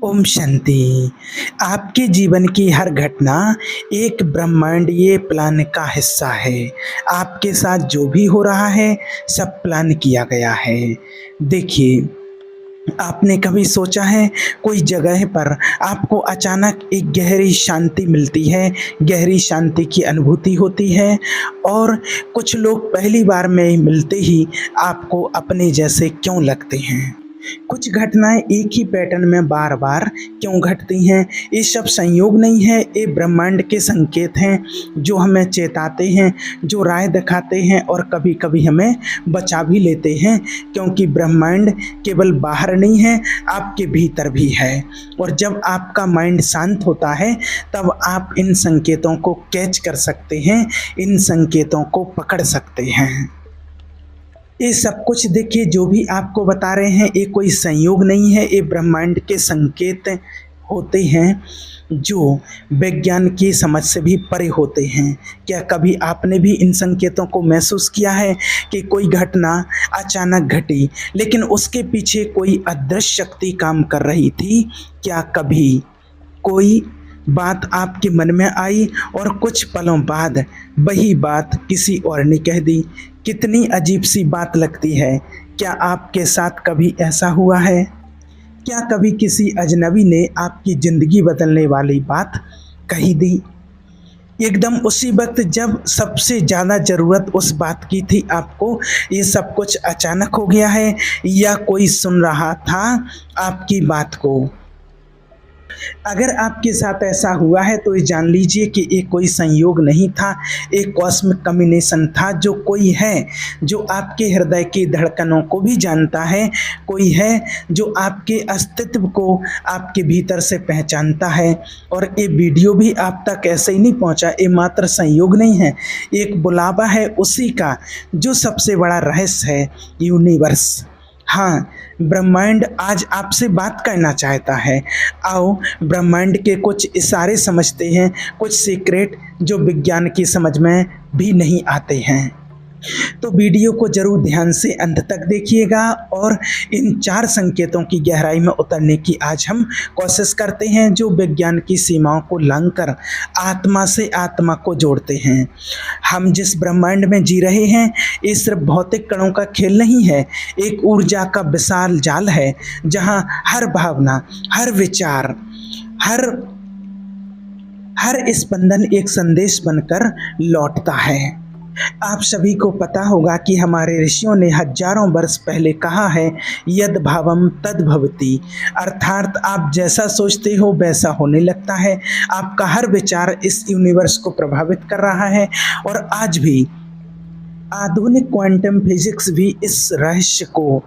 ओम शांति। आपके जीवन की हर घटना एक ब्रह्मांडीय प्लान का हिस्सा है। आपके साथ जो भी हो रहा है सब प्लान किया गया है। देखिए, आपने कभी सोचा है कोई जगह पर आपको अचानक एक गहरी शांति मिलती है, गहरी शांति की अनुभूति होती है और कुछ लोग पहली बार में मिलते ही आपको अपने जैसे क्यों लगते हैं? कुछ घटनाएं एक ही पैटर्न में बार-बार क्यों घटती हैं? ये सब संयोग नहीं है, ये ब्रह्मांड के संकेत हैं जो हमें चेताते हैं, जो राह दिखाते हैं और कभी-कभी हमें बचा भी लेते हैं, क्योंकि ब्रह्मांड केवल बाहर नहीं है, आपके भीतर भी है। और जब आपका माइंड शांत होता है तब आप इन संकेतों को कैच कर सकते हैं, इन संकेतों को पकड़ सकते हैं। ये सब कुछ देखिए, जो भी आपको बता रहे हैं ये कोई संयोग नहीं है, ये ब्रह्मांड के संकेत होते हैं जो विज्ञान की समझ से भी परे होते हैं। क्या कभी आपने भी इन संकेतों को महसूस किया है कि कोई घटना अचानक घटी लेकिन उसके पीछे कोई अदृश्य शक्ति काम कर रही थी? क्या कभी कोई बात आपके मन में आई और कुछ पलों बाद वही बात किसी और ने कह दी? कितनी अजीब सी बात लगती है। क्या आपके साथ कभी ऐसा हुआ है? क्या कभी किसी अजनबी ने आपकी ज़िंदगी बदलने वाली बात कही दी? एकदम उसी वक्त जब सबसे ज़्यादा ज़रूरत उस बात की थी आपको, ये सब कुछ अचानक हो गया है या कोई सुन रहा था आपकी बात को? अगर आपके साथ ऐसा हुआ है तो ये जान लीजिए कि ये कोई संयोग नहीं था, एक कॉस्मिक कॉम्बिनेशन था। जो कोई है जो आपके हृदय की धड़कनों को भी जानता है, कोई है जो आपके अस्तित्व को आपके भीतर से पहचानता है। और ये वीडियो भी आप तक ऐसे ही नहीं पहुंचा, ये मात्र संयोग नहीं है, एक बुलावा है उसी का जो सबसे बड़ा रहस्य है, यूनिवर्स। हाँ, ब्रह्मांड आज आपसे बात करना चाहता है। आओ ब्रह्मांड के कुछ इशारे समझते हैं, कुछ सीक्रेट जो विज्ञान की समझ में भी नहीं आते हैं। तो वीडियो को जरूर ध्यान से अंत तक देखिएगा और इन 4 संकेतों की गहराई में उतरने की आज हम कोशिश करते हैं, जो विज्ञान की सीमाओं को लांघकर आत्मा से आत्मा को जोड़ते हैं। हम जिस ब्रह्मांड में जी रहे हैं ये सिर्फ भौतिक कणों का खेल नहीं है, एक ऊर्जा का विशाल जाल है जहां हर भावना, हर विचार, हर स्पंदन एक संदेश बनकर लौटता है। आप सभी को पता होगा कि हमारे ऋषियों ने हजारों वर्ष पहले कहा है, यद भावम तद भवति, अर्थात आप जैसा सोचते हो वैसा होने लगता है। आपका हर विचार इस यूनिवर्स को प्रभावित कर रहा है और आज भी आधुनिक क्वांटम फिजिक्स भी इस रहस्य को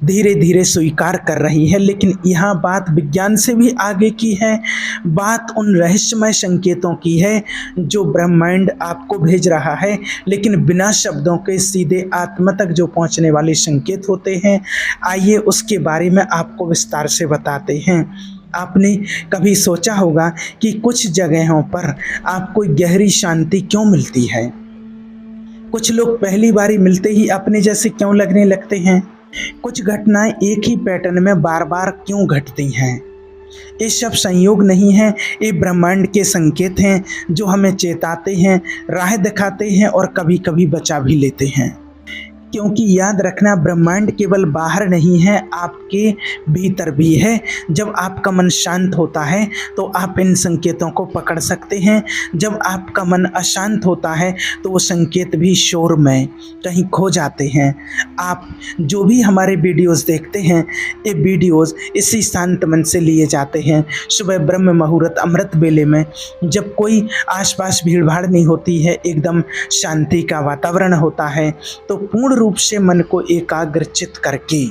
धीरे धीरे स्वीकार कर रही है। लेकिन यहाँ बात विज्ञान से भी आगे की है, बात उन रहस्यमय संकेतों की है जो ब्रह्मांड आपको भेज रहा है, लेकिन बिना शब्दों के सीधे आत्मा तक जो पहुँचने वाले संकेत होते हैं। आइए उसके बारे में आपको विस्तार से बताते हैं। आपने कभी सोचा होगा कि कुछ जगहों पर आपको गहरी शांति क्यों मिलती है? कुछ लोग पहली बारी मिलते ही अपने जैसे क्यों लगने लगते हैं? कुछ घटनाएं एक ही पैटर्न में बार बार क्यों घटती हैं? ये सब संयोग नहीं है, ये ब्रह्मांड के संकेत हैं जो हमें चेताते हैं, राह दिखाते हैं और कभी कभी बचा भी लेते हैं। क्योंकि याद रखना, ब्रह्मांड केवल बाहर नहीं है, आपके भीतर भी है। जब आपका मन शांत होता है तो आप इन संकेतों को पकड़ सकते हैं। जब आपका मन अशांत होता है तो वो संकेत भी शोर में कहीं खो जाते हैं। आप जो भी हमारे वीडियोस देखते हैं, ये वीडियोस इसी शांत मन से लिए जाते हैं। सुबह ब्रह्म मुहूर्त अमृत बेले में, जब कोई आसपास भीड़ भाड़ नहीं होती है, एकदम शांति का वातावरण होता है, तो पूर्ण रूप से मन को एकाग्रचित करके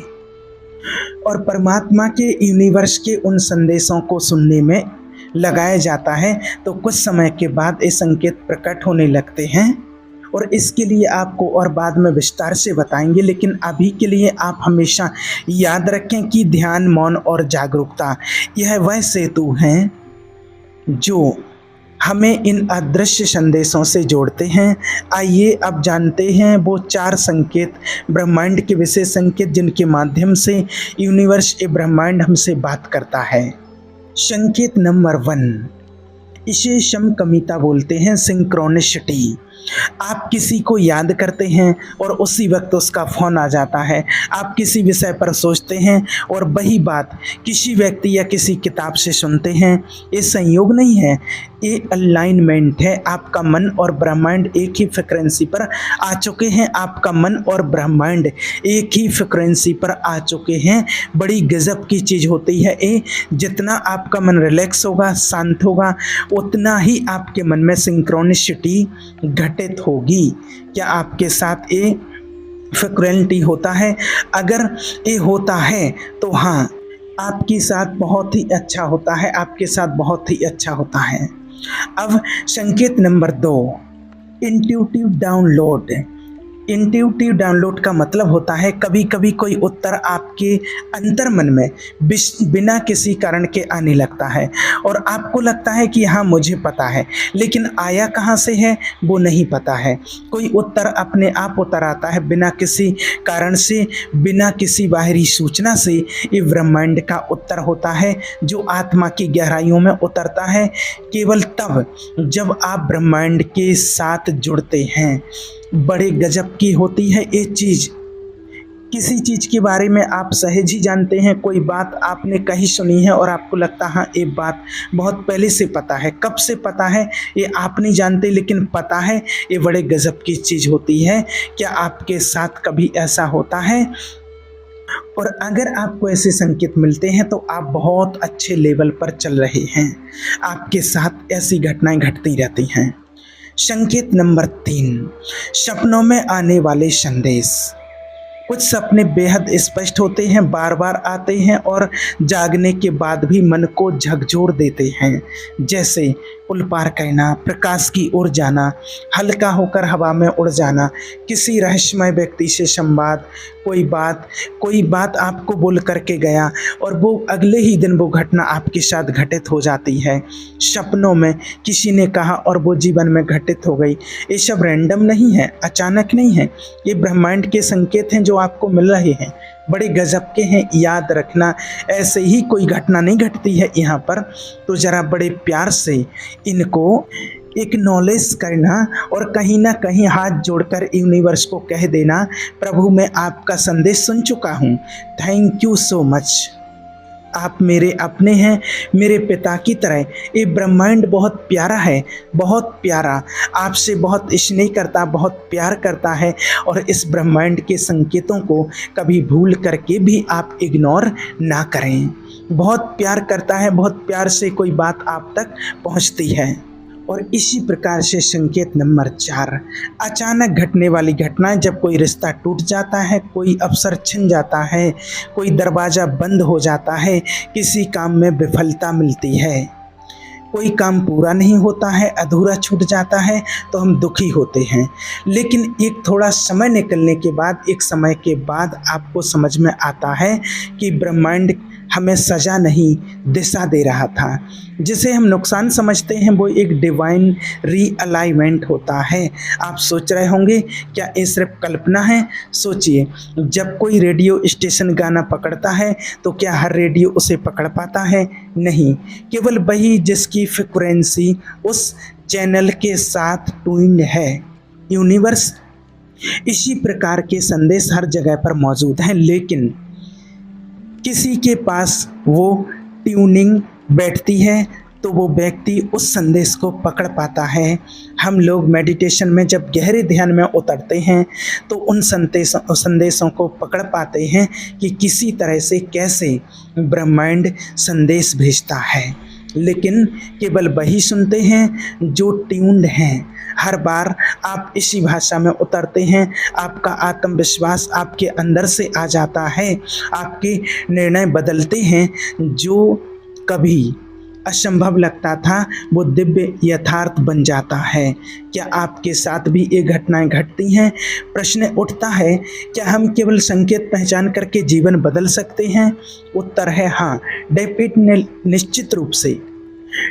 और परमात्मा के यूनिवर्स के उन संदेशों को सुनने में लगाया जाता है, तो कुछ समय के बाद ये संकेत प्रकट होने लगते हैं। और इसके लिए आपको और बाद में विस्तार से बताएंगे, लेकिन अभी के लिए आप हमेशा याद रखें कि ध्यान, मौन और जागरूकता यह वह सेतु हैं जो हमें इन अदृश्य संदेशों से जोड़ते हैं। आइए अब जानते हैं वो 4 संकेत, ब्रह्मांड के विशेष संकेत जिनके माध्यम से यूनिवर्स, ये ब्रह्मांड हमसे बात करता है। संकेत नंबर 1, इसे समकमिता बोलते हैं, सिंक्रोनिसिटी। आप किसी को याद करते हैं और उसी वक्त उसका फ़ोन आ जाता है। आप किसी विषय पर सोचते हैं और वही बात किसी व्यक्ति या किसी किताब से सुनते हैं। ये संयोग नहीं है, ये अलाइनमेंट है। आपका मन और ब्रह्मांड एक ही फ्रिक्वेंसी पर आ चुके हैं। आपका मन और ब्रह्मांड एक ही फ्रिक्वेंसी पर आ चुके हैं। बड़ी गजब की चीज़ होती है ये। जितना आपका मन रिलैक्स होगा, शांत होगा, उतना ही आपके मन में सिंक्रोनिसिटी घटित होगी। क्या आपके साथ ये फ्रिक्वेंटली होता है? अगर ये होता है तो हाँ, आपके साथ बहुत ही अच्छा होता है, आपके साथ बहुत ही अच्छा होता है। अब संकेत number 2, intuitive download. Intuitive download का मतलब होता है कभी कभी कोई उत्तर आपके अंतर मन में बिना किसी कारण के आने लगता है और आपको लगता है कि हाँ मुझे पता है, लेकिन आया कहाँ से है वो नहीं पता है। कोई उत्तर अपने आप उतर आता है बिना किसी कारण से, बिना किसी बाहरी सूचना से। ये ब्रह्मांड का उत्तर होता है जो आत्मा की गहराइयों में उतरता है केवल तब जब आप ब्रह्मांड के साथ जुड़ते हैं। बड़े गजब की होती है ये चीज़। किसी चीज़ के बारे में आप सहज ही जानते हैं, कोई बात आपने कहीं सुनी है और आपको लगता है हाँ ये बात बहुत पहले से पता है। कब से पता है ये आप नहीं जानते, लेकिन पता है। ये बड़े गजब की चीज़ होती है। क्या आपके साथ कभी ऐसा होता है? और अगर आपको ऐसे संकेत मिलते हैं तो आप बहुत अच्छे लेवल पर चल रहे हैं। आपके साथ ऐसी घटनाएं घटती रहती हैं। संकेत नंबर 3, सपनों में आने वाले संदेश। कुछ सपने बेहद स्पष्ट होते हैं, बार बार आते हैं और जागने के बाद भी मन को झकझोर देते हैं। जैसे पुल पार करना, प्रकाश की ओर जाना, हल्का होकर हवा में उड़ जाना, किसी रहस्यमय व्यक्ति से संवाद, कोई बात आपको बोल करके गया और वो अगले ही दिन वो घटना आपके साथ घटित हो जाती है। सपनों में किसी ने कहा और वो जीवन में घटित हो गई। ये सब रैंडम नहीं है, अचानक नहीं है। ये ब्रह्मांड के संकेत हैं जो आपको मिल रहे हैं, बड़े गजब के हैं। याद रखना, ऐसे ही कोई घटना नहीं घटती है यहाँ पर। तो ज़रा बड़े प्यार से इनको एक्नॉलेज करना और कहीं ना कहीं हाथ जोड़कर यूनिवर्स को कह देना, प्रभु मैं आपका संदेश सुन चुका हूँ, थैंक यू सो मच। आप मेरे अपने हैं, मेरे पिता की तरह। ये ब्रह्मांड बहुत प्यारा है, बहुत प्यारा, आपसे बहुत स्नेह करता, बहुत प्यार करता है। और इस ब्रह्मांड के संकेतों को कभी भूल करके भी आप इग्नोर ना करें। बहुत प्यार करता है, बहुत प्यार से कोई बात आप तक पहुंचती है। और इसी प्रकार से संकेत नंबर 4, अचानक घटने वाली घटनाएं। जब कोई रिश्ता टूट जाता है, कोई अवसर छिन जाता है, कोई दरवाज़ा बंद हो जाता है, किसी काम में विफलता मिलती है, कोई काम पूरा नहीं होता है, अधूरा छूट जाता है, तो हम दुखी होते हैं। लेकिन एक थोड़ा समय निकलने के बाद, एक समय के बाद आपको समझ में आता है कि ब्रह्मांड हमें सज़ा नहीं, दिशा दे रहा था। जिसे हम नुकसान समझते हैं वो एक डिवाइन रीअलाइनमेंट होता है। आप सोच रहे होंगे क्या ये सिर्फ कल्पना है? सोचिए, जब कोई रेडियो स्टेशन गाना पकड़ता है तो क्या हर रेडियो उसे पकड़ पाता है? नहीं, केवल वही जिसकी फ्रिक्वेंसी उस चैनल के साथ ट्यून्ड है। यूनिवर्स इसी प्रकार के संदेश हर जगह पर मौजूद हैं, लेकिन किसी के पास वो ट्यूनिंग बैठती है तो वो व्यक्ति उस संदेश को पकड़ पाता है। हम लोग मेडिटेशन में जब गहरे ध्यान में उतरते हैं तो उन संदेशों को पकड़ पाते हैं कि किसी तरह से कैसे ब्रह्मांड संदेश भेजता है। लेकिन केवल वही सुनते हैं जो ट्यून्ड हैं। हर बार आप इसी भाषा में उतरते हैं, आपका आत्मविश्वास आपके अंदर से आ जाता है, आपके निर्णय बदलते हैं। जो कभी असंभव लगता था वो दिव्य यथार्थ बन जाता है। क्या आपके साथ भी ये घटनाएं घटती हैं? प्रश्न उठता है, क्या हम केवल संकेत पहचान करके जीवन बदल सकते हैं? उत्तर है हाँ, निश्चित रूप से।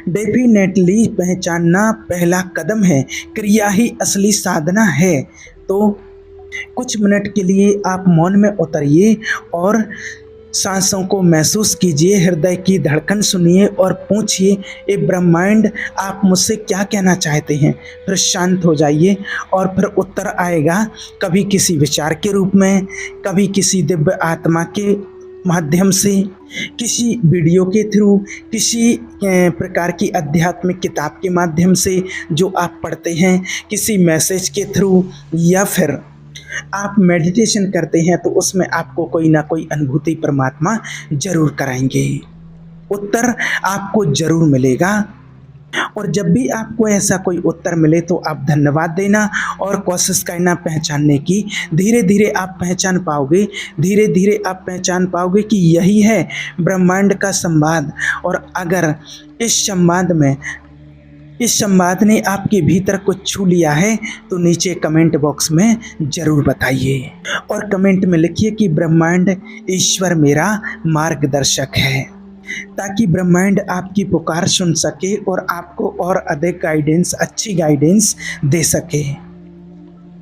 डेफिनेटली पहचानना पहला कदम है, क्रिया ही असली साधना है। तो कुछ मिनट के लिए आप मौन में उतरिए और सांसों को महसूस कीजिए, हृदय की धड़कन सुनिए और पूछिए, ए ब्रह्मांड, आप मुझसे क्या कहना चाहते हैं। फिर शांत हो जाइए और फिर उत्तर आएगा, कभी किसी विचार के रूप में, कभी किसी दिव्य आत्मा के माध्यम से, किसी वीडियो के थ्रू, किसी प्रकार की आध्यात्मिक किताब के माध्यम से जो आप पढ़ते हैं, किसी मैसेज के थ्रू, या फिर आप मेडिटेशन करते हैं तो उसमें आपको कोई ना कोई अनुभूति परमात्मा ज़रूर कराएंगे। उत्तर आपको ज़रूर मिलेगा। और जब भी आपको ऐसा कोई उत्तर मिले तो आप धन्यवाद देना और कोशिश करना पहचानने की। धीरे धीरे आप पहचान पाओगे, धीरे धीरे आप पहचान पाओगे कि यही है ब्रह्मांड का संवाद। और अगर इस संवाद ने आपके भीतर कुछ छू लिया है तो नीचे कमेंट बॉक्स में ज़रूर बताइए और कमेंट में लिखिए कि ब्रह्मांड ईश्वर मेरा मार्गदर्शक है, ताकि ब्रह्मांड आपकी पुकार सुन सके और आपको और अधिक गाइडेंस, अच्छी गाइडेंस दे सके।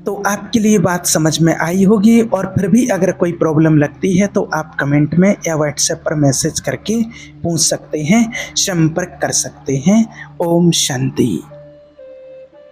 तो आपके लिए बात समझ में आई होगी। और फिर भी अगर कोई प्रॉब्लम लगती है तो आप कमेंट में या व्हाट्सएप पर मैसेज करके पूछ सकते हैं, संपर्क कर सकते हैं। ओम शांति।